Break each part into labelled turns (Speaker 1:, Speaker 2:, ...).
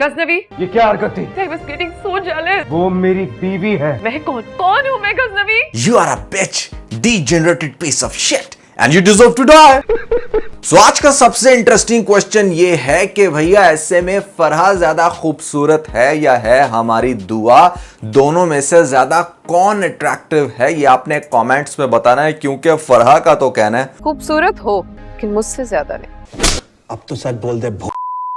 Speaker 1: गजनवी,
Speaker 2: ये क्या हरकत थी?
Speaker 1: I was getting so jealous.
Speaker 2: वो मेरी बीवी है।
Speaker 1: मैं कौन हूँ मैं Ghaznavi?
Speaker 3: You are a bitch, degenerated piece of shit, and you deserve to die. So आज का सबसे इंटरेस्टिंग क्वेश्चन ये है कि भैया ऐसे में फरहा ज्यादा खूबसूरत है या है हमारी दुआ, दोनों में से ज्यादा कौन अट्रैक्टिव है, ये आपने कमेंट्स में बताना है, क्योंकि फरहा का तो कहना है
Speaker 1: खूबसूरत हो कि मुझसे ज्यादा नहीं।
Speaker 4: अब तो सच बोल दे।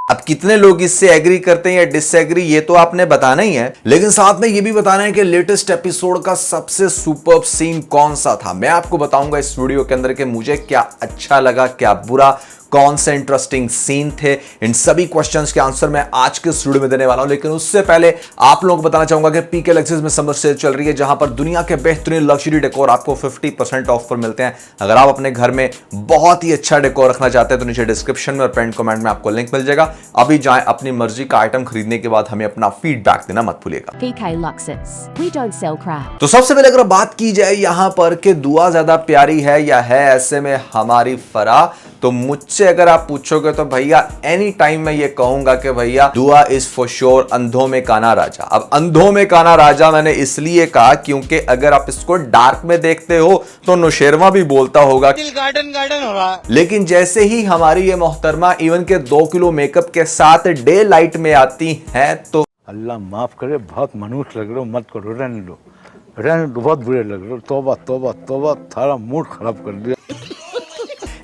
Speaker 3: अब कितने लोग इससे एग्री करते हैं या डिसएग्री ये तो आपने बताना ही है, लेकिन साथ में ये भी बताना है कि लेटेस्ट एपिसोड का सबसे सुपर्ब सीन कौन सा था। मैं आपको बताऊंगा इस वीडियो के अंदर कि मुझे क्या अच्छा लगा, क्या बुरा, कौन से इंटरेस्टिंग सीन थे। इन सभी क्वेश्चंस के आंसर मैं आज के वीडियो में देने वाला हूं, लेकिन उससे पहले आप लोगों को बताना चाहूंगा कि पीके लग्जरीज में समर सेल चल रही है, जहां पर दुनिया के बेहतरीन लग्जरी डेकोर आपको 50% ऑफ पर मिलते हैं। अगर आप अपने घर में बहुत ही अच्छा डेकोर रखना चाहते हैं तो नीचे डिस्क्रिप्शन में और पिन कमेंट में आपको लिंक मिल जाएगा। अभी जाएं, अपनी मर्जी का आइटम खरीदने के बाद हमें अपना फीडबैक देना मत भूलिएगा।
Speaker 5: PK Luxus. We don't sell crap.
Speaker 3: तो सबसे पहले अगर बात की जाए यहां पर कि दुआ ज्यादा प्यारी है या है ऐसे में हमारी फरा, तो मुझसे अगर आप पूछोगे तो भैया एनी टाइम मैं ये कहूंगा कि भैया दुआ इज फॉर श्योर अंधों में काना राजा। अब अंधों में काना राजा मैंने इसलिए कहा क्योंकि अगर आप इसको डार्क में देखते हो तो नौशेरवा भी बोलता होगा
Speaker 4: गार्डन हो रहा है,
Speaker 3: लेकिन जैसे ही हमारी ये मोहतरमा इवन के 2 किलो मेकअप के साथ डे लाइट में आती हैं तो
Speaker 6: अल्लाह माफ करे, बहुत मनुष्य लग रहे हो, मत करो, रहने दो, बहुत बुरे लग रहे हो। तौबा तौबा तौबा, थारा मूड खराब कर दिया।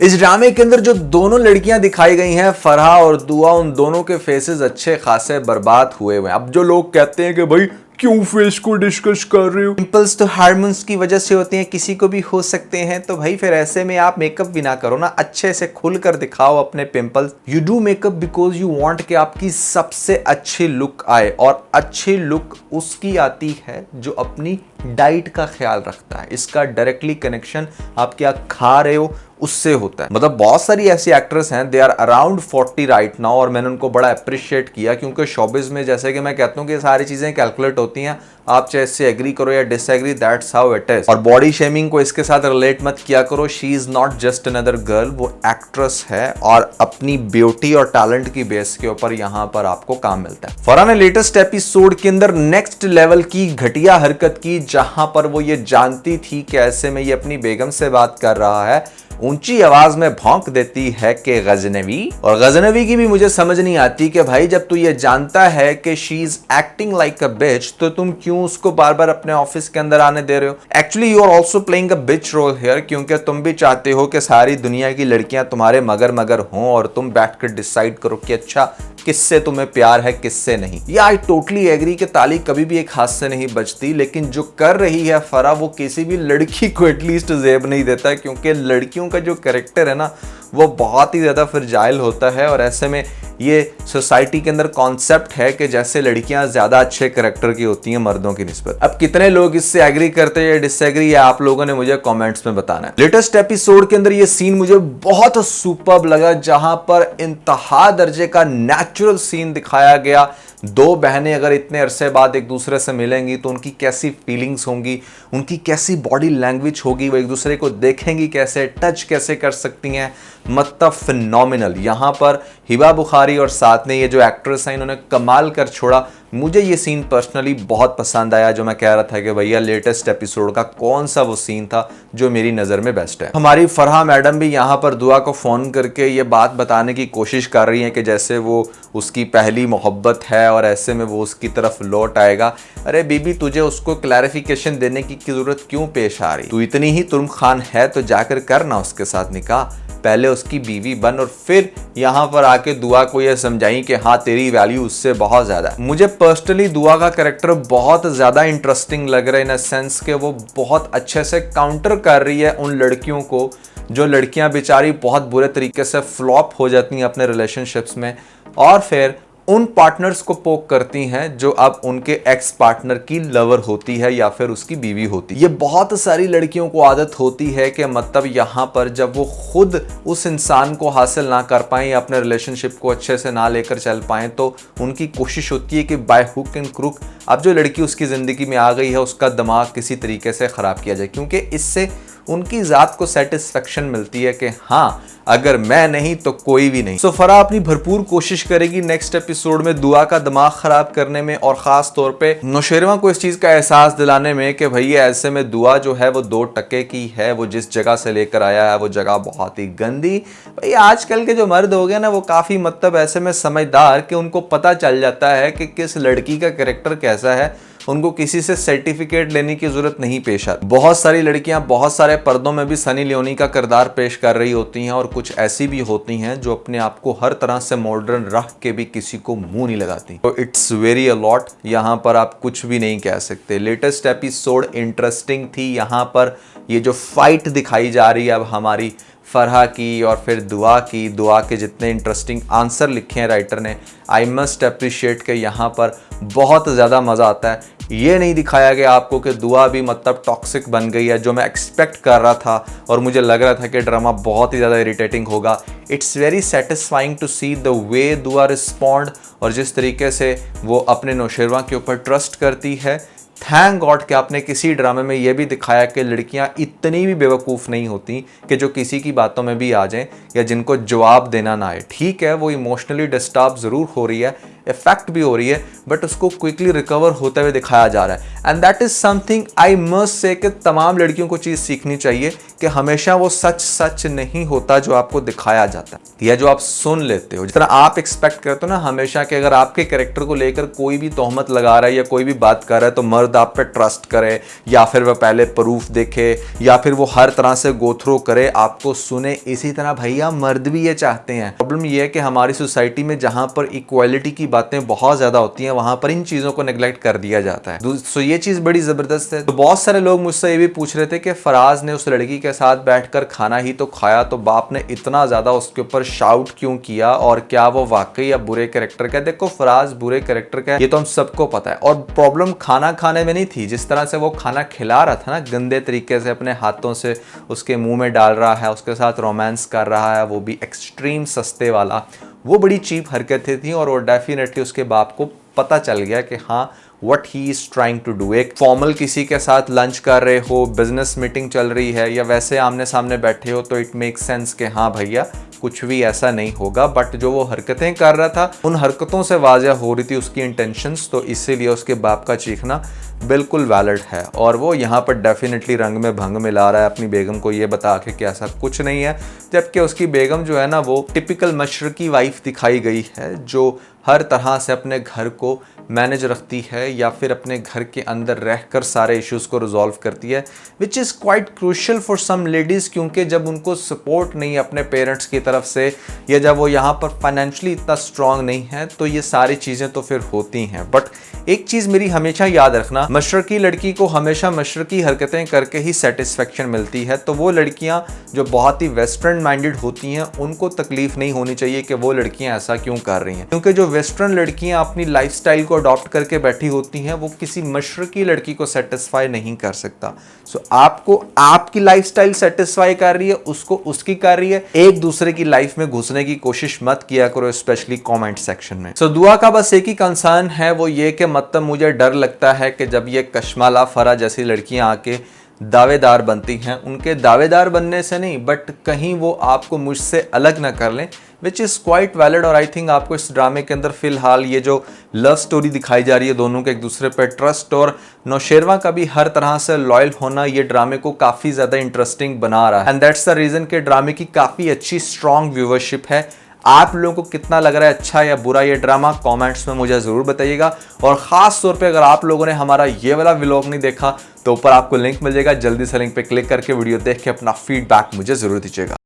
Speaker 3: इस ड्रामे के अंदर जो दोनों लड़कियां दिखाई गई हैं, फरहा और दुआ, उन दोनों के फेसेस अच्छे खासे बर्बाद हुए हुए हैं। अब जो लोग कहते हैं कि भाई क्यों फेस को डिस्कस कर रहे हो, पिंपल्स तो हार्मोन्स की वजह से होते हैं, किसी को भी हो सकते हैं, तो भाई फिर ऐसे में आप मेकअप भी ना करो ना, अच्छे से खुलकर दिखाओ अपने pimples. You do makeup because you want कि आपकी सबसे अच्छी लुक आए, और अच्छी लुक उसकी आती है जो अपनी डाइट का ख्याल रखता है। इसका डायरेक्टली कनेक्शन आप क्या खा रहे हो उससे होता है। मतलब बहुत सारी ऐसी एक्ट्रेस हैं, they are around 40 right now, और मैंने उनको बड़ा अप्रिशिएट किया क्योंकि शोबिज में जैसे कि मैं कहता हूँ कि सारी चीजें कैलकुलेट होती हैं, आप चाहे इससे एग्री करो या disagree, that's how it is. और बॉडी शेमिंग को इसके साथ रिलेट मत किया करो, she is not just another girl, वो एक्ट्रेस है और अपनी ब्यूटी और टैलेंट की बेस के ऊपर यहाँ पर आपको काम मिलता है। फरहा ने लेटेस्ट एपिसोड के अंदर नेक्स्ट लेवल की घटिया हरकत की, जहां पर वो ये जानती थी कि ऐसे में ये अपनी बेगम से बात कर रहा है, ऊंची आवाज में भौंक देती है कि गजनवी। और गजनवी की भी मुझे समझ नहीं आती कि भाई जब तू ये जानता है कि she is acting like a bitch, तो तुम क्यों उसको बार बार अपने ऑफिस के अंदर आने दे रहे हो। Actually you are also playing a bitch role here, क्योंकि तुम भी चाहते हो कि सारी दुनिया की लड़कियां तुम्हारे मगर मगर हों और तुम बैठकर डिसाइड करो कि अच्छा किससे तुम्हें प्यार है किससे नहीं। ये आई टोटली एग्री कि ताली कभी भी एक हाथ से नहीं बचती, लेकिन जो कर रही है फरा वो किसी भी लड़की को एटलीस्ट जेब नहीं देता, क्योंकि लड़कियों का जो कैरेक्टर है ना वो बहुत ही ज्यादा फ्रजाइल होता है। और ऐसे में ये सोसाइटी के अंदर कॉन्सेप्ट है कि जैसे लड़कियां ज्यादा अच्छे कैरेक्टर की होती हैं मर्दों की निस्बत। अब कितने लोग इससे एग्री करते हैं या डिसएग्री, या आप लोगों ने मुझे कमेंट्स में बताना है। लेटेस्ट एपिसोड के अंदर ये सीन मुझे बहुत सुपर्ब लगा, जहां पर इंतहा दर्जे का नेचुरल सीन दिखाया गया। दो बहनें अगर इतने अरसे बाद एक दूसरे से मिलेंगी तो उनकी कैसी फीलिंग्स होंगी, उनकी कैसी बॉडी लैंग्वेज होगी, वो एक दूसरे को देखेंगी कैसे, टच कैसे कर सकती हैं, मतलब फिनोमिनल। यहाँ पर हिबा बुखारी और साथ में ये जो एक्ट्रेस है इन्होंने कमाल कर छोड़ा। मुझे ये सीन पर्सनली बहुत पसंद आया, जो मैं कह रहा था कि भैया लेटेस्ट एपिसोड का कौन सा वो सीन था जो मेरी नज़र में बेस्ट है। हमारी फरहा मैडम भी यहाँ पर दुआ को फ़ोन करके ये बात बताने की कोशिश कर रही है कि जैसे वो उसकी पहली मोहब्बत है और ऐसे में वो उसकी तरफ लौट आएगा। अरे बीबी, तुझे उसको क्लैरिफिकेशन देने की जरूरत क्यों पेश आ रही? तू इतनी ही तुर्म खान है तो जाकर करना उसके साथ निकाह, पहले उसकी बीवी बन और फिर यहाँ पर आके दुआ को यह समझाई कि हाँ तेरी वैल्यू उससे बहुत ज्यादा है। मुझे पर्सनली दुआ का कैरेक्टर बहुत ज्यादा इंटरेस्टिंग लग रहा है, इन अ सेंस के वो बहुत अच्छे से काउंटर कर रही है उन लड़कियों को जो लड़कियां बेचारी बहुत बुरे तरीके से फ्लॉप हो जाती हैं अपने रिलेशनशिप्स में, और फिर उन पार्टनर्स को पोक करती हैं जो अब उनके एक्स पार्टनर की लवर होती है या फिर उसकी बीवी होती है। ये बहुत सारी लड़कियों को आदत होती है कि मतलब यहाँ पर जब वो खुद उस इंसान को हासिल ना कर पाएं या अपने रिलेशनशिप को अच्छे से ना लेकर चल पाएं, तो उनकी कोशिश होती है कि बाय हुक एंड क्रुक अब जो लड़की उसकी ज़िंदगी में आ गई है उसका दिमाग किसी तरीके से ख़राब किया जाए, क्योंकि इससे उनकी ज़ात को सेटिस्फेक्शन मिलती है कि हाँ, अगर मैं नहीं तो कोई भी नहीं। सो फराह अपनी भरपूर कोशिश करेगी नेक्स्ट एपिसोड में दुआ का दिमाग खराब करने में, और ख़ास तौर पे नौशेरवा को इस चीज़ का एहसास दिलाने में कि भैया ऐसे में दुआ जो है वो 2 टके की है, वो जिस जगह से लेकर आया है वो जगह बहुत ही गंदी। भाई आजकल के जो मर्द हो गए ना वो काफ़ी मतलब ऐसे में समझदार कि उनको पता चल जाता है कि किस लड़की का कैरेक्टर कैसा है, उनको किसी से सर्टिफिकेट लेने की जरूरत नहीं पेश आती। बहुत सारी लड़कियां बहुत सारे पर्दों में भी सनी लियोनी का किरदार पेश कर रही होती हैं, और कुछ ऐसी भी होती हैं जो अपने आप को हर तरह से मॉडर्न रख के भी किसी को मुंह नहीं लगाती। तो इट्स वेरी अलॉट, यहाँ पर आप कुछ भी नहीं कह सकते। लेटेस्ट एपिसोड इंटरेस्टिंग थी। यहाँ पर ये जो फाइट दिखाई जा रही है अब हमारी फरहा की और फिर दुआ की, दुआ के जितने इंटरेस्टिंग आंसर लिखे हैं राइटर ने, आई मस्ट अप्रिशिएट कि यहाँ पर बहुत ज़्यादा मज़ा आता है। ये नहीं दिखाया गया आपको कि दुआ भी मतलब टॉक्सिक बन गई है, जो मैं एक्सपेक्ट कर रहा था और मुझे लग रहा था कि ड्रामा बहुत ही ज़्यादा इरिटेटिंग होगा। It's very satisfying to see the way Dua respond, और जिस तरीके से वो अपने नौशेरवा के ऊपर ट्रस्ट करती है। थैंक गॉड कि आपने किसी ड्रामे में ये भी दिखाया कि लड़कियां इतनी भी बेवकूफ़ नहीं होती कि जो किसी की बातों में भी आ जाएं या जिनको जवाब देना ना आए। ठीक है, वो इमोशनली डिस्टर्ब ज़रूर हो रही है, इफेक्ट भी हो रही है, बट उसको क्विकली रिकवर होते हुए दिखाया जा रहा है। And that is something I must say कि तमाम लड़कियों को चीज़ सीखनी चाहिए कि हमेशा वो सच नहीं होता जो आपको दिखाया जाता है या जो आप सुन लेते हो। जिस तरह आप एक्सपेक्ट करते हो ना हमेशा कि अगर आपके कैरेक्टर को लेकर कोई भी तोहमत लगा रहा है या कोई भी बात कर रहा है तो मर्द आप पे ट्रस्ट करे, या फिर वह पहले प्रूफ देखे, या फिर वो हर तरह से गो थ्रू करे, आपको सुने। इसी तरह भैया मर्द भी ये चाहते हैं। प्रॉब्लम ये है कि हमारी सोसाइटी में जहां पर इक्वालिटी की बातें बहुत ज्यादा होती हैं वहां पर इन चीजों को नेग्लेक्ट कर दिया जाता है। सो ये चीज बड़ी जबरदस्त है। तो बहुत सारे लोग मुझसे ये भी पूछ रहे थे कि फराज ने उस लड़की के साथ बैठकर खाना ही तो खाया, तो बाप ने इतना ज्यादा उसके ऊपर शाउट क्यों किया, और क्या वो वाकई अब बुरे कैरेक्टर का? देखो फराज बुरे कैरेक्टर का ये तो हम सबको पता है, और प्रॉब्लम खाना खाने में नहीं थी। जिस तरह से वो खाना खिला रहा था ना, गंदे तरीके से अपने हाथों से उसके मुंह में डाल रहा है, उसके साथ रोमांस कर रहा है, वो भी एक्सट्रीम सस्ते वाला, वो बड़ी चीप हरकतें थी। और वो डेफिनेटली उसके बाप को पता चल गया कि हाँ what he is trying to do। एक फॉर्मल किसी के साथ लंच कर रहे हो, बिजनेस मीटिंग चल रही है, या वैसे आमने सामने बैठे हो, तो इट मेक सेंस कि हाँ भैया कुछ भी ऐसा नहीं होगा। बट जो वो हरकतें कर रहा था उन हरकतों से वाज़ह हो रही थी उसकी इंटेंशंस, तो इसीलिए उसके बाप का चीखना बिल्कुल वैलिड है। और वो यहाँ पर डेफिनेटली रंग में भंग मिला रहा है अपनी बेगम को ये बता के कि ऐसा कुछ नहीं है, जबकि उसकी बेगम जो है ना वो टिपिकल मशरकी वाइफ दिखाई गई है, जो हर तरह से अपने घर को मैनेज रखती है या फिर अपने घर के अंदर रहकर सारे इश्यूज़ को रिजॉल्व करती है, which is quite crucial for some ladies. क्योंकि जब उनको सपोर्ट नहीं है अपने पेरेंट्स की तरफ से, या जब वो यहाँ पर फाइनेंशियली इतना स्ट्रांग नहीं है, तो ये सारी चीज़ें तो फिर होती हैं। बट एक चीज़ मेरी हमेशा याद रखना, मशरकी लड़की को हमेशा मशरकी हरकतें करके ही सेटिस्फेक्शन मिलती है। तो वो लड़कियाँ जो बहुत ही वेस्टर्न माइंडेड होती हैं उनको तकलीफ नहीं होनी चाहिए कि वो लड़कियाँ ऐसा क्यों कर रही हैं, क्योंकि जो वेस्टर्न लड़कियाँ अपनी लाइफस्टाइल को अडॉप्ट करके बैठी होती हैं वो किसी मशरकी लड़की को सेटिस्फाई नहीं कर सकता। सो आपको आपकी लाइफस्टाइल सेटिस्फाई कर रही है, उसको उसकी कर रही है। एक दूसरे की लाइफ में घुसने की कोशिश मत किया करो, स्पेशली कमेंट सेक्शन में। सो दुआ का बस एक ही कंसर्न है, वो ये कि मतलब मुझे डर लगता है कि जब ये कश्माला फरा जैसी लड़कियां आके दावेदार बनती हैं, उनके दावेदार बनने से नहीं बट कहीं वो आपको मुझसे अलग ना कर लें, विच इज़ क्वाइट वैलिड। और आई थिंक आपको इस ड्रामे के अंदर फिलहाल ये जो लव स्टोरी दिखाई जा रही है, दोनों के एक दूसरे पर ट्रस्ट और नौशेरवा का भी हर तरह से लॉयल होना, ये ड्रामे को काफ़ी ज़्यादा इंटरेस्टिंग बना रहा है। एंड दैट्स द रीज़न कि ड्रामे की काफ़ी अच्छी स्ट्रॉन्ग व्यूवरशिप है। आप लोगों को कितना लग रहा है अच्छा या बुरा ये ड्रामा, कमेंट्स में मुझे ज़रूर बताइएगा। और ख़ास तौर पे अगर आप लोगों ने हमारा ये वाला व्लॉग नहीं देखा तो ऊपर आपको लिंक मिल जाएगा, जल्दी से लिंक पे क्लिक करके वीडियो देख के अपना फीडबैक मुझे ज़रूर दीजिएगा।